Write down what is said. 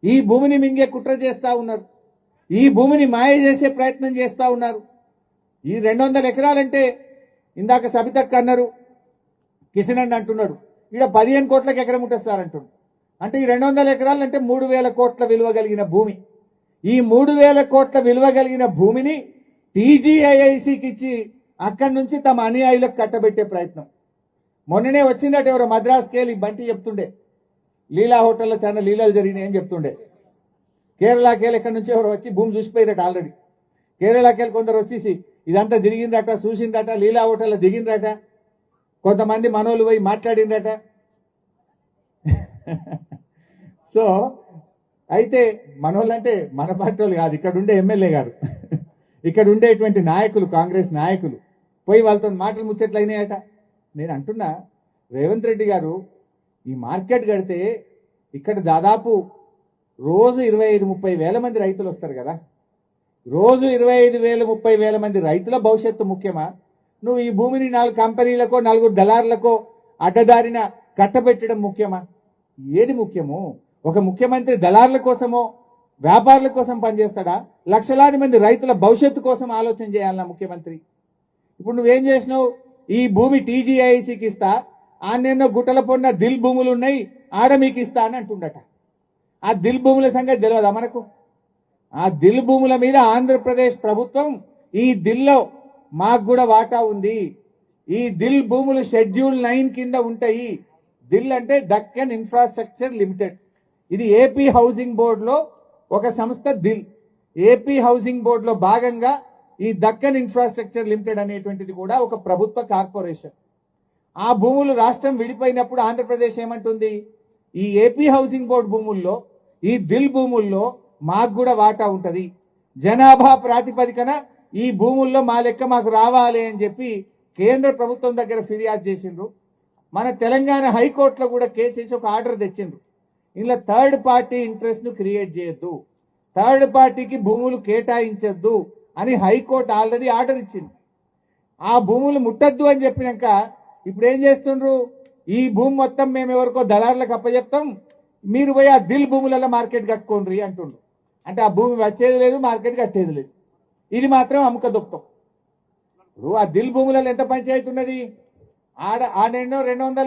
ఈ భూమిని మింగే కుట్ర చేస్తా ఉన్నారు. ఈ భూమిని మాయ చేసే ప్రయత్నం చేస్తా ఉన్నారు. ఈ 200 ఎకరాలంటే ఇందాక సబితక్క అన్నారు, కిషన్ అన్న అంటున్నాడు ఇక్కడ 15 కోట్లకు ఎకరం ఉంటుంది సార్ అంటున్నాడు. అంటే ఈ 200 ఎకరాలు అంటే 3000 కోట్ల విలువ కలిగిన భూమి. ఈ 3000 కోట్ల విలువ కలిగిన భూమిని టీజీఐఐసికి ఇచ్చి అక్కడి నుంచి తమ అనుయాయులకు కట్టబెట్టే ప్రయత్నం. మొన్ననే వచ్చిందట ఎవరో మద్రాసుకి వెళ్ళి బంటి చెప్తుండే, లీలా హోటల్లో చాలా లీలాలు జరిగినాయి అని చెప్తుండే. కేరళకి వెళ్ళి ఎక్కడి నుంచి ఎవరు వచ్చి భూమి చూసిపోయారట. ఆల్రెడీ కేరళకి వెళ్ళి కొందరు వచ్చేసి ఇదంతా దిగిందట, చూసిందట, లీలా హోటల్లో దిగిందట, కొంతమంది మనోళ్ళు పోయి మాట్లాడిందట. సో అయితే మనోళ్ళు అంటే మన పార్టీ వాళ్ళు కాదు, ఇక్కడ ఉండే ఎమ్మెల్యే గారు, ఇక్కడ ఉండేటువంటి నాయకులు, కాంగ్రెస్ నాయకులు పోయి వాళ్ళతో మాటలు ముచ్చట్లయినాయట. నేను అంటున్నా, రేవంత్ రెడ్డి గారు ఈ మార్కెట్ కడితే ఇక్కడ దాదాపు రోజు 25-30 వేల మంది రైతులు వస్తారు కదా. రోజు 25,000-30 వేల మంది రైతుల భవిష్యత్తు ముఖ్యమా? నువ్వు ఈ భూమిని 4 కంపెనీలకో 4 దళారులకో అడ్డదారిన కట్టబెట్టడం ముఖ్యమా? ఏది ముఖ్యము? ఒక ముఖ్యమంత్రి దళారుల కోసమో వ్యాపారుల కోసం పనిచేస్తాడా? లక్షలాది మంది రైతుల భవిష్యత్తు కోసం ఆలోచన చేయాలన్నా ముఖ్యమంత్రి? ఇప్పుడు నువ్వేం చేసినావు? ఈ భూమి టీజీఐసికి ఇస్తా, ఆన్నెన్నో గుట్టల పొన్న దిల్ భూములు ఉన్నాయి, ఆడ మీకు ఇస్తా అని అంటుండట. ఆ దిల్ భూముల సంగతి తెలియదా మనకు? ఆ దిల్ భూముల మీద ఆంధ్రప్రదేశ్ ప్రభుత్వం ఈ దిల్లో మాకు కూడా వాటా ఉంది. ఈ దిల్ భూములు షెడ్యూల్ 9 కింద ఉంటాయి. దిల్ అంటే దక్కన్ ఇన్ఫ్రాస్ట్రక్చర్ లిమిటెడ్. ఇది ఏపీ హౌసింగ్ బోర్డులో ఒక సంస్థ. దిల్ ఏపీ హౌసింగ్ బోర్డులో భాగంగా ఈ దక్కన్ ఇన్ఫ్రాస్ట్రక్చర్ లిమిటెడ్ అనేటువంటిది కూడా ఒక ప్రభుత్వ కార్పొరేషన్. ఆ భూములు రాష్ట్రం విడిపోయినప్పుడు ఆంధ్రప్రదేశ్ ఏమంటుంది? ఈ ఏపీ హౌసింగ్ బోర్డు భూముల్లో, ఈ దిల్ భూముల్లో మాకు కూడా వాటా ఉంటది, జనాభా ప్రాతిపదికన ఈ భూముల్లో మా లెక్క మాకు రావాలి అని చెప్పి కేంద్ర ప్రభుత్వం దగ్గర ఫిర్యాదు చేసిండ్రు. మన తెలంగాణ హైకోర్టులో కూడా కేసేసి ఒక ఆర్డర్ తెచ్చిండ్రు. ఇలా థర్డ్ పార్టీ ఇంట్రెస్ట్ ను క్రియేట్ చేయొద్దు, థర్డ్ పార్టీకి భూములు కేటాయించొద్దు అని హైకోర్టు ఆల్రెడీ ఆర్డర్ ఇచ్చింది. ఆ భూములు ముట్టద్దు అని చెప్పినాక ఇప్పుడు ఏం చేస్తుండ్రు? ఈ భూమి మొత్తం మేము ఎవరికో దళారులకు అప్పచెప్తాం, మీరు పోయి ఆ దిల్ భూములలో మార్కెట్ కట్టుకోండి అంటుండ్రు. అంటే ఆ భూమి వచ్చేది లేదు, మార్కెట్ కట్టేది లేదు, ఇది మాత్రం అమ్ముక దొక్కుతాం. ఆ దిల్ భూములలో ఎంత పంచాయతీ ఉన్నది? ఆడెన్నో 200